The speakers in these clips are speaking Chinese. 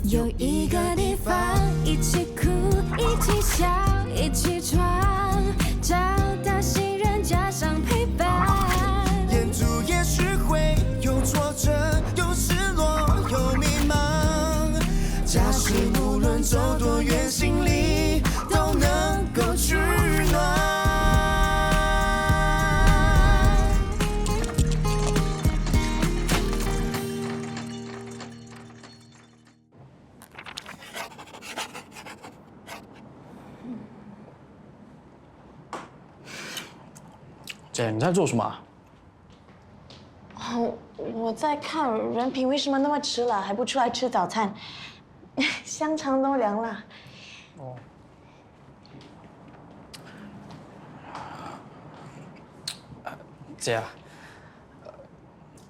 有一个地方，一起哭，一起笑，一起闯，找到信任加上陪伴。沿途也许会有挫折，有失落，有迷茫。假使无论走多远，心里都能够取暖。 姐，你在做什么啊？哦，我在看任平为什么那么迟了还不出来吃早餐，香肠都凉了。哦。姐啊，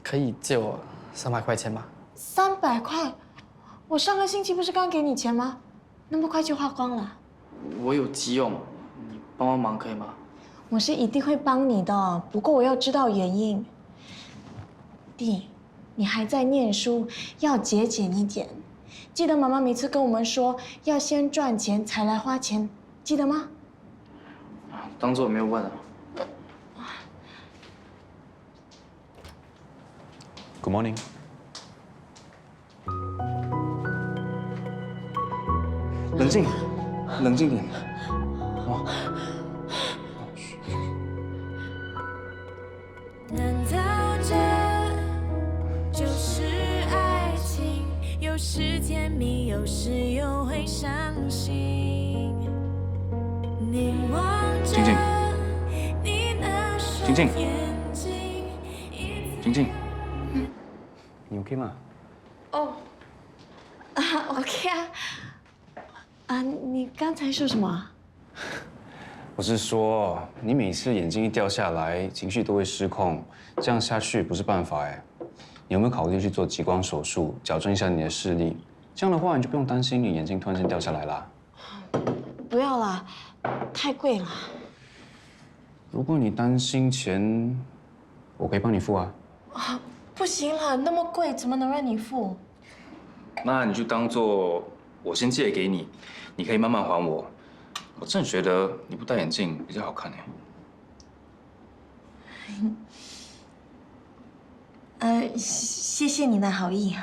可以借我300块钱吗300块？我上个星期不是刚给你钱吗？那么快就花光了？我有急用，你帮帮忙可以吗？ 我是一定会帮你的，不过我要知道原因。弟，你还在念书，要节俭一点。记得妈妈每次跟我们说，要先赚钱才来花钱，记得吗？当做我没有问啊。Good morning。冷静，冷静点。哦。 难道这就是爱情？有时甜蜜，有时又会伤心。凝望着你那双眼睛，静静，你 OK 吗？哦，OK 啊。你刚才说什么？ 我是说，你每次眼睛一掉下来，情绪都会失控，这样下去不是办法哎。你有没有考虑去做激光手术，矫正一下你的视力？这样的话，你就不用担心你眼睛突然间掉下来啦。不要啦，太贵了。如果你担心钱，我可以帮你付啊。啊，不行啦，那么贵，怎么能让你付？那你就当做我先借给你，你可以慢慢还我。 我真的觉得你不戴眼镜比较好看哎。谢谢你的好意。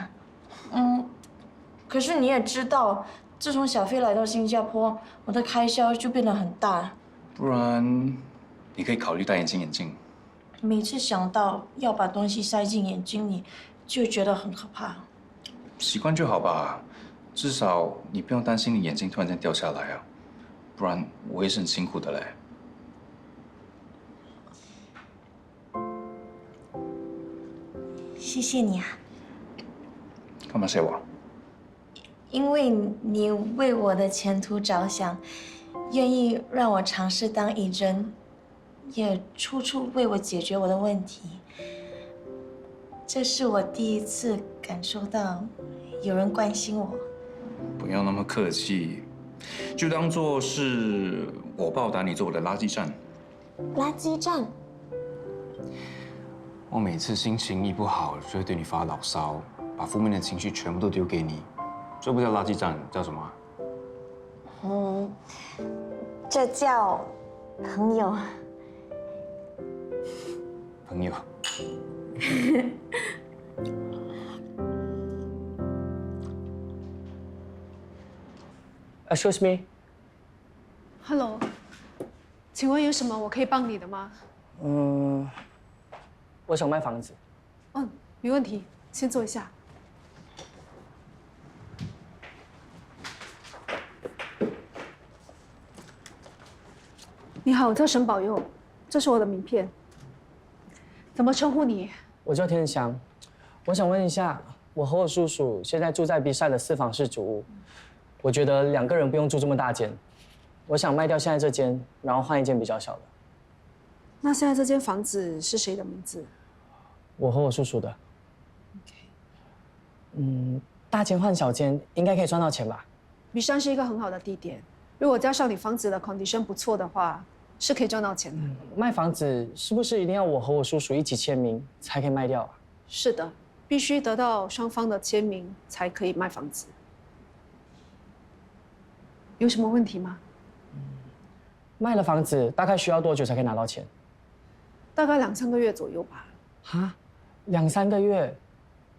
可是你也知道，自从小飞来到新加坡，我的开销就变得很大。不然，你可以考虑戴隐形眼镜。每次想到要把东西塞进眼睛里，就觉得很可怕。习惯就好吧，至少你不用担心你眼睛突然间掉下来啊。 不然我也是很辛苦的嘞。谢谢你啊，干嘛谢我？因为你为我的前途着想，愿意让我尝试当医生，也处处为我解决我的问题。这是我第一次感受到有人关心我。不要那么客气。 就当做是我报答你做我的垃圾站。垃圾站？我每次心情一不好，就会对你发牢骚，把负面的情绪全部都丢给你。这不叫垃圾站，叫什么？这叫朋友。朋友。Excuse me. Hello， 请问有什么我可以帮你的吗？我想卖房子。没问题，先坐一下。你好，我叫沈保佑，这是我的名片。怎么称呼你？我叫天祥。我想问一下，我和我叔叔现在住在 B 赛的4房式主屋。 我觉得2个人不用住这么大间，我想卖掉现在这间，然后换一间比较小的。那现在这间房子是谁的名字？我和我叔叔的。大间换小间应该可以赚到钱吧？米山是一个很好的地点，如果加上你房子的 condition 不错的话，是可以赚到钱的。卖房子是不是一定要我和我叔叔一起签名才可以卖掉啊？是的，必须得到双方的签名才可以卖房子。有什么问题吗？卖了房子大概需要多久才可以拿到钱？大概2、3个月左右吧。哈，2、3个月，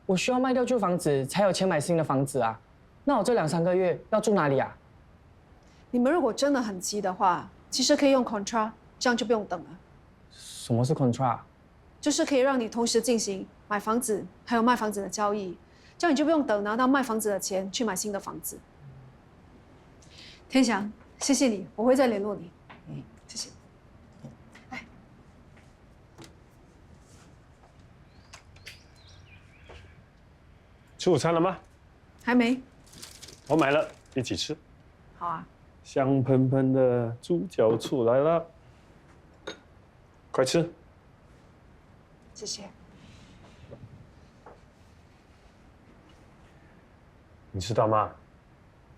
我需要卖掉旧房子才有钱买新的房子啊。那我这2、3个月要住哪里啊？你们如果真的很急的话，其实可以用 contra， 这样就不用等了。什么是 contra？ 就是可以让你同时进行买房子还有卖房子的交易，这样你就不用等拿到卖房子的钱去买新的房子。天祥，谢谢你，我会再联络你。谢谢。吃午餐了吗？还没。我买了，一起吃。好啊。香喷喷的猪脚醋来了，快吃。谢谢。你知道吗？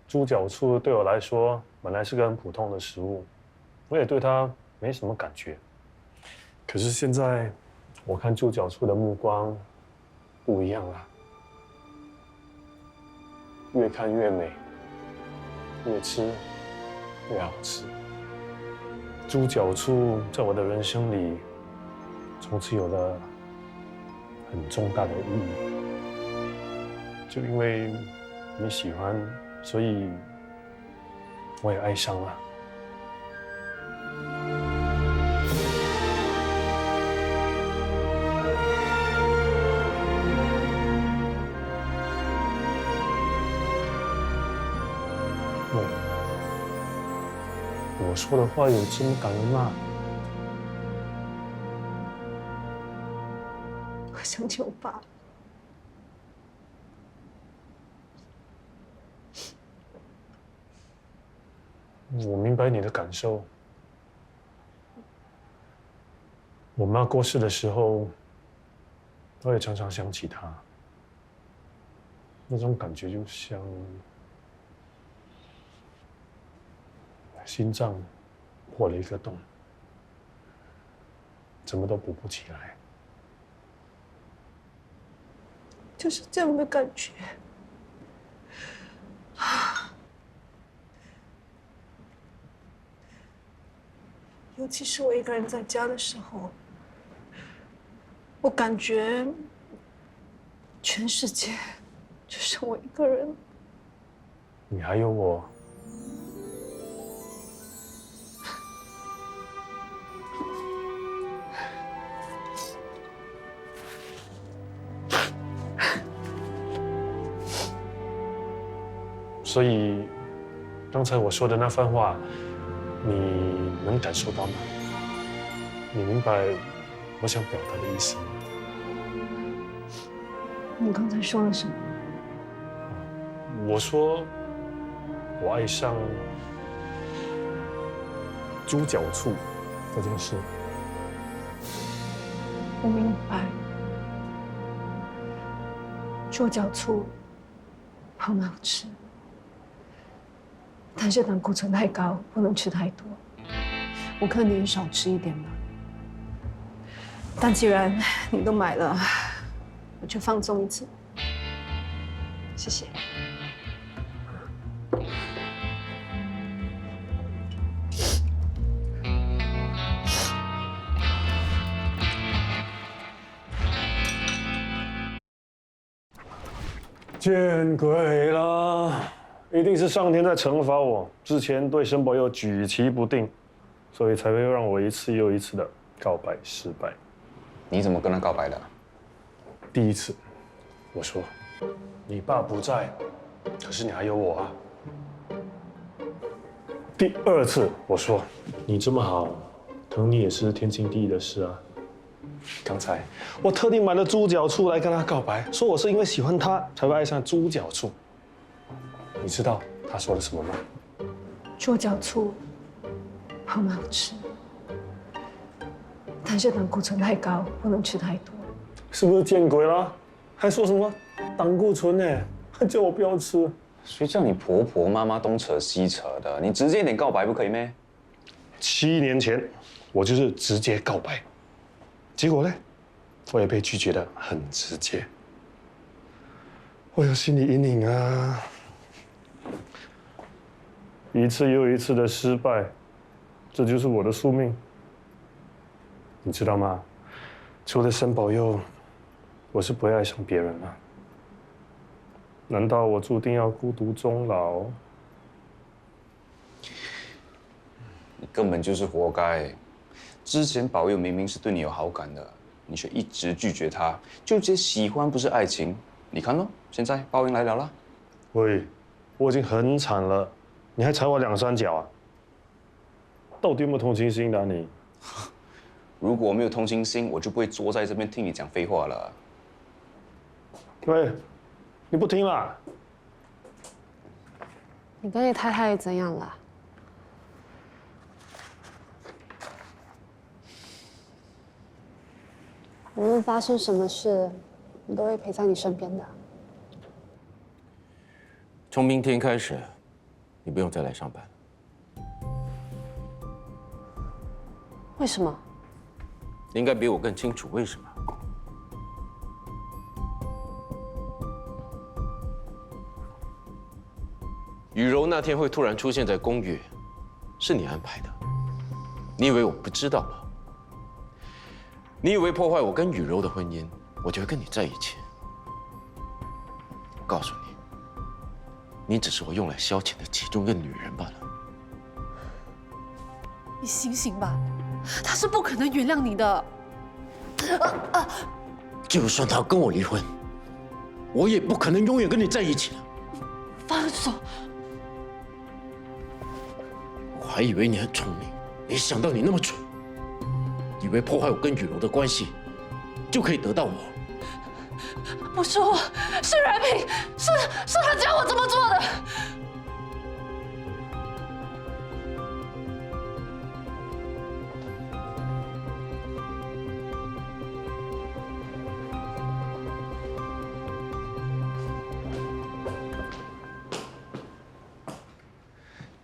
猪脚醋对我来说本来是个很普通的食物，我也对它没什么感觉。可是现在，我看猪脚醋的目光不一样了，越看越美，越吃越好吃。猪脚醋在我的人生里，从此有了很重大的意义。就因为你喜欢，所以我也爱上了。我说的话有这么感人吗？我想起我爸。我明白你的感受。我妈过世的时候，我也常常想起她，那种感觉就像心脏破了一个洞，怎么都补不起来。就是这样的感觉。尤其是我一个人在家的时候，我感觉全世界就剩我一个人。你还有我。所以，刚才我说的那番话，你能感受到吗？你明白我想表达的意思吗？你刚才说了什么？我说，我爱上猪脚醋这件事。我明白，猪脚醋很好吃，但是胆固醇太高，不能吃太多。我看你也少吃一点吧。但既然你都买了，我就放纵一次。谢谢。见鬼了！一定是上天在惩罚我，之前对申宝佑举棋不定，所以才会让我一次又一次的告白失败。你怎么跟他告白的？第一次，我说，你爸不在，可是你还有我啊。第二次，我说，你这么好，疼你也是天经地义的事啊。刚才我特地买了猪脚醋来跟他告白，说我是因为喜欢他才会爱上猪脚醋。你知道他说了什么吗？猪脚醋很好吃，但是胆固醇太高，不能吃太多。是不是见鬼了？还说什么胆固醇呢？还叫我不要吃。谁叫你婆婆妈妈东扯西扯的？你直接一点告白不可以咩7年前，我就是直接告白，结果呢，我也被拒绝得很直接。我有心理阴影啊。一次又一次的失败，这就是我的宿命。你知道吗？除了神保佑，我是不会爱上别人了。难道我注定要孤独终老？你根本就是活该。之前保佑明明是对你有好感的，你却一直拒绝他，就这喜欢不是爱情。你看咯，现在报应来了啦。喂，我已经很惨了，你还踩我2、3脚啊？到底有没有同情心的你？如果我没有同情心，我就不会坐在这边听你讲废话了。喂，你不听啦？你跟你太太怎样了？无论发生什么事，我都会陪在你身边的。从明天开始，你不用再来上班。为什么？你应该比我更清楚为什么。雨柔那天会突然出现在公寓，是你安排的。你以为我不知道吗？你以为破坏我跟雨柔的婚姻，我就会跟你在一起？我告诉你，你只是我用来消遣的其中一个女人罢了。你醒醒吧，他是不可能原谅你的。就算他跟我离婚，我也不可能永远跟你在一起的。放手！我还以为你很聪明，没想到你那么蠢，以为破坏我跟雨柔的关系就可以得到我。不是我，是任平，是他教我这么做的。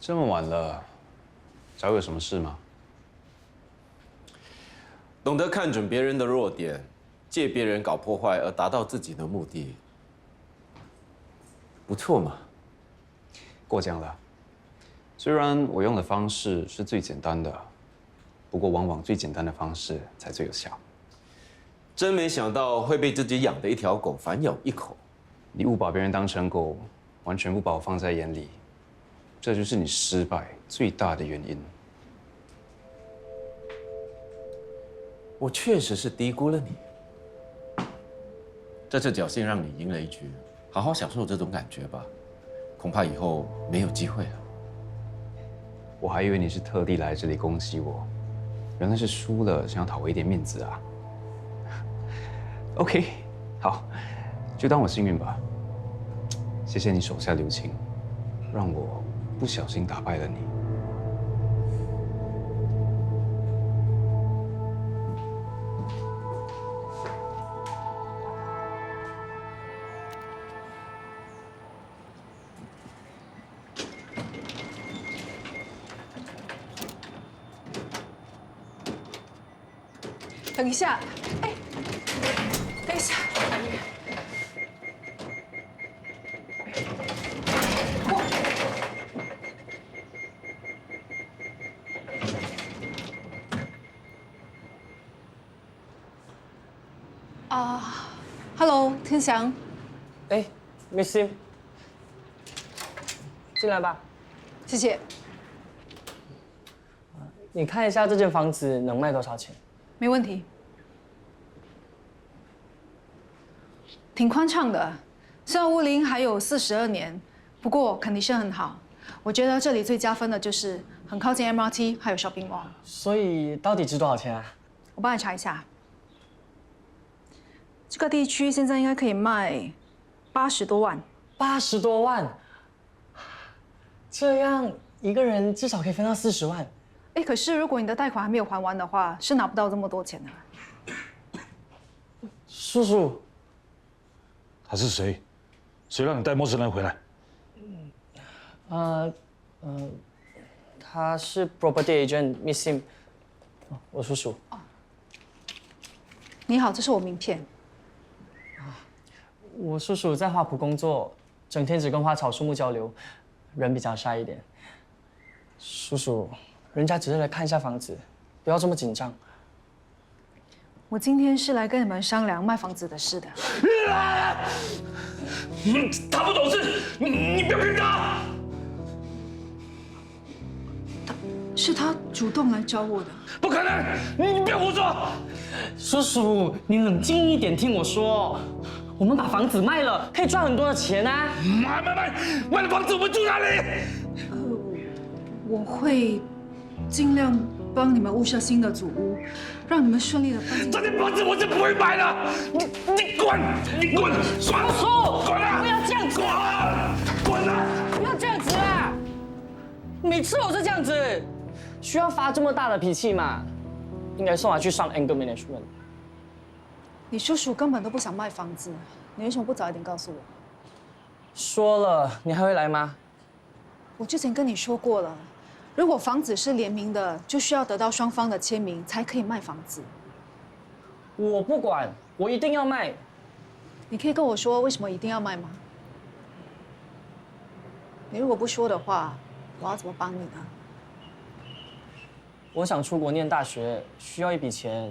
这么晚了，找我有什么事吗？懂得看准别人的弱点，借别人搞破坏而达到自己的目的，不错嘛。过奖了。虽然我用的方式是最简单的，不过往往最简单的方式才最有效。真没想到会被自己养的一条狗反咬一口。你误把别人当成狗，完全不把我放在眼里，这就是你失败最大的原因。我确实是低估了你。这次侥幸让你赢了一局，好好享受这种感觉吧，恐怕以后没有机会了。我还以为你是特地来这里恭喜我，原来是输了，想要讨回一点面子啊。OK， 好，就当我幸运吧。谢谢你手下留情，让我不小心打败了你。等一下，哎，等一下，Hello， 天翔。哎，Miss Sim，进来吧。谢谢。你看一下这间房子能卖多少钱？没问题。挺宽敞的，虽然屋龄还有42年，不过condition很好。我觉得这里最加分的就是很靠近 MRT， 还有 shopping mall。所以到底值多少钱啊？我帮你查一下。这个地区现在应该可以卖80多万。80多万，这样一个人至少可以分到40万。哎，可是如果你的贷款还没有还完的话，是拿不到这么多钱的。叔叔，他是谁？谁让你带陌生人回来？他是 property agent Miss Sim， 我叔叔。你好，这是我名片。我叔叔在花圃工作，整天只跟花草树木交流，人比较晒一点。叔叔，人家只是来看一下房子，不要这么紧张。我今天是来跟你们商量卖房子的事的。他不懂事，你不要跟他。是他主动来找我的。不可能，你不要胡说。叔叔，你冷静一点，听我说。我们把房子卖了，可以赚很多的钱啊！卖了房子我们住哪里？我会尽量帮你们物色新的祖屋，让你们顺利的搬进。这间房子我是不会买的，你滚！你滚！叔叔，滚啊！不要这样子！滚啊！不要这样子啊！每次我是这样子，需要发这么大的脾气吗？应该送他去上 anger management。你叔叔根本都不想卖房子，你为什么不早一点告诉我？说了，你还会来吗？我之前跟你说过了，如果房子是联名的，就需要得到双方的签名才可以卖房子。我不管，我一定要卖。你可以跟我说为什么一定要卖吗？你如果不说的话，我要怎么帮你呢？我想出国念大学，需要一笔钱。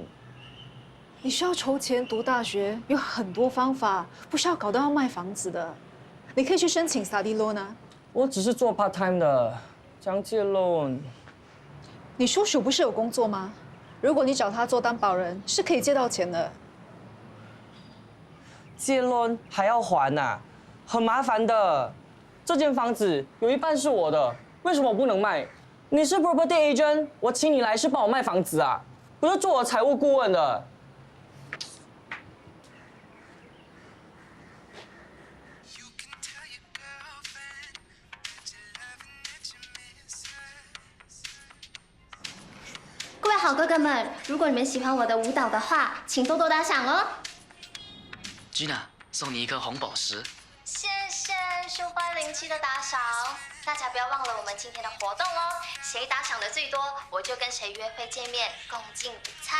你需要筹钱读大学，有很多方法，不需要搞到要卖房子的。你可以去申请 study loan 啊。我只是做 part time 的，想借 loan。你叔叔不是有工作吗？如果你找他做担保人，是可以借到钱的。借 loan 还要还呐，很麻烦的。这间房子有一半是我的，为什么我不能卖？你是 property agent， 我请你来是帮我卖房子啊，不是做我财务顾问的。各位好哥哥们，如果你们喜欢我的舞蹈的话，请多多打赏哦。Gina， 送你一颗红宝石。谢谢1807的打赏，大家不要忘了我们今天的活动哦，谁打赏的最多，我就跟谁约会见面，共进午餐。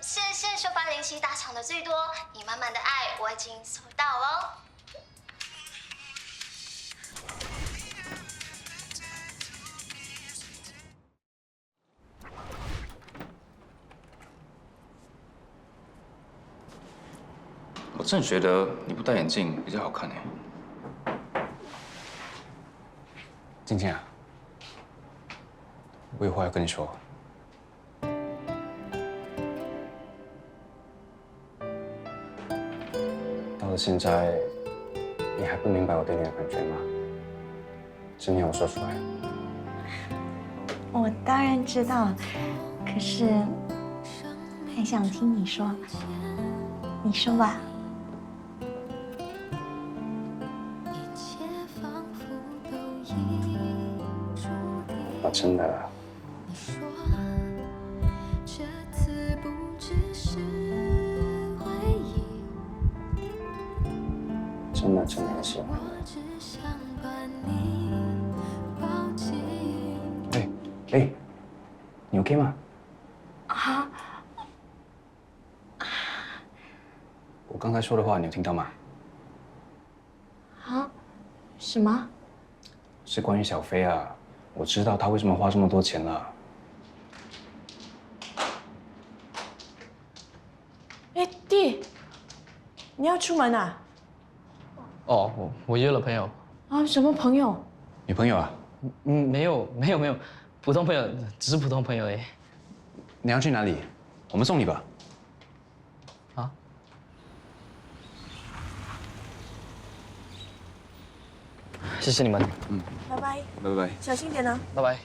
谢谢1807打赏的最多，你满满的爱我已经收到了。我真觉得你不戴眼镜比较好看哎。静静啊，我有话要跟你说。到了现在，你还不明白我对你的感觉吗？今天我说出来。我当然知道，可是还想听你说。你说吧。我真的真的很喜欢你。哎，你 OK 吗？啊？我刚才说的话你有听到吗？啊？什么？是关于小飞啊。我知道他为什么花这么多钱了。哎，弟，你要出门啊？哦，我约了朋友。啊，什么朋友？女朋友啊？没有，普通朋友，只是普通朋友哎。你要去哪里？我们送你吧。啊？谢谢你们。拜拜。拜拜。小心点呢。拜拜。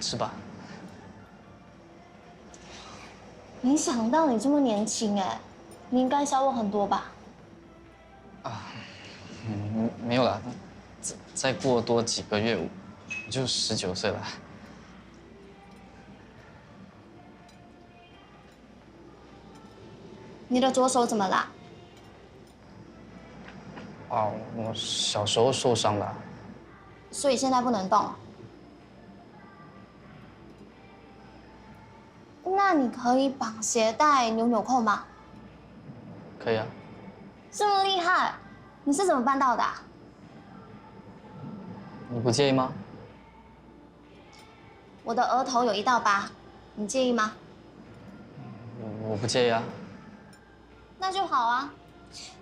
吃吧。没想到你这么年轻哎，你应该小我很多吧？没有啦，再过多几个月，我就19岁了。你的左手怎么啦？我小时候受伤了。所以现在不能动。你可以绑鞋带、扭纽扣吗？可以啊。这么厉害，你是怎么办到的啊？你不介意吗？我的额头有一道疤，你介意吗？我不介意啊。那就好啊。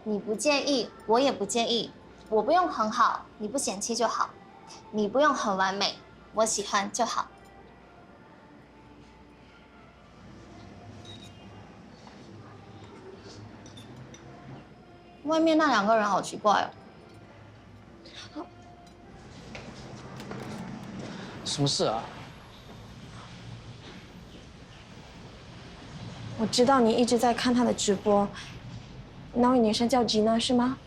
你不介意，我也不介意。我不用很好，你不嫌弃就好；你不用很完美，我喜欢就好。外面那2个人好奇怪哦。什么事啊？我知道你一直在看他的直播，那位女生叫吉娜是吗？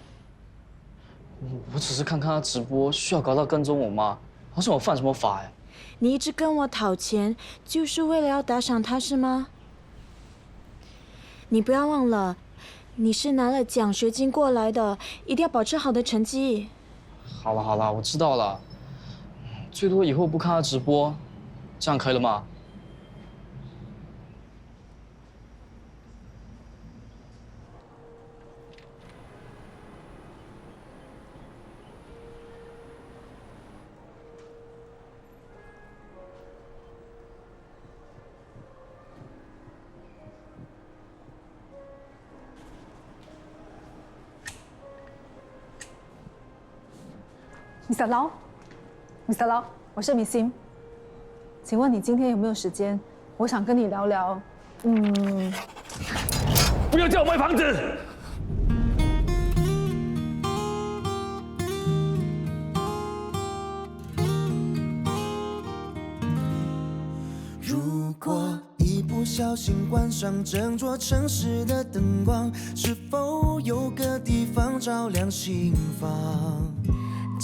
我只是看他直播，需要搞到跟踪我吗？好像我犯什么法哎？你一直跟我讨钱，就是为了要打赏他是吗？你不要忘了，你是拿了奖学金过来的，一定要保持好的成绩。好了好了，我知道了。最多以后不看他直播，这样可以了吗？Mr. Lau，Mr. Lau， 我是米心，请问你今天有没有时间？我想跟你聊聊。不要叫我卖房子！如果一不小心关上整座城市的灯光，是否有个地方照亮心房？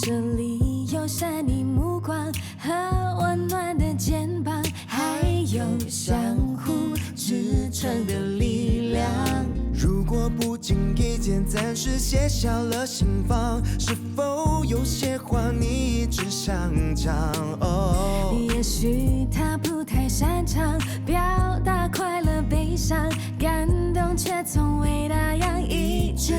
这里有善意目光和温暖的肩膀，还有相互支撑的力量。如果不经意间暂时写下了心房，是否有些话你一直想讲？哦，也许他不太擅长表达快乐悲伤，感动却从未那样一直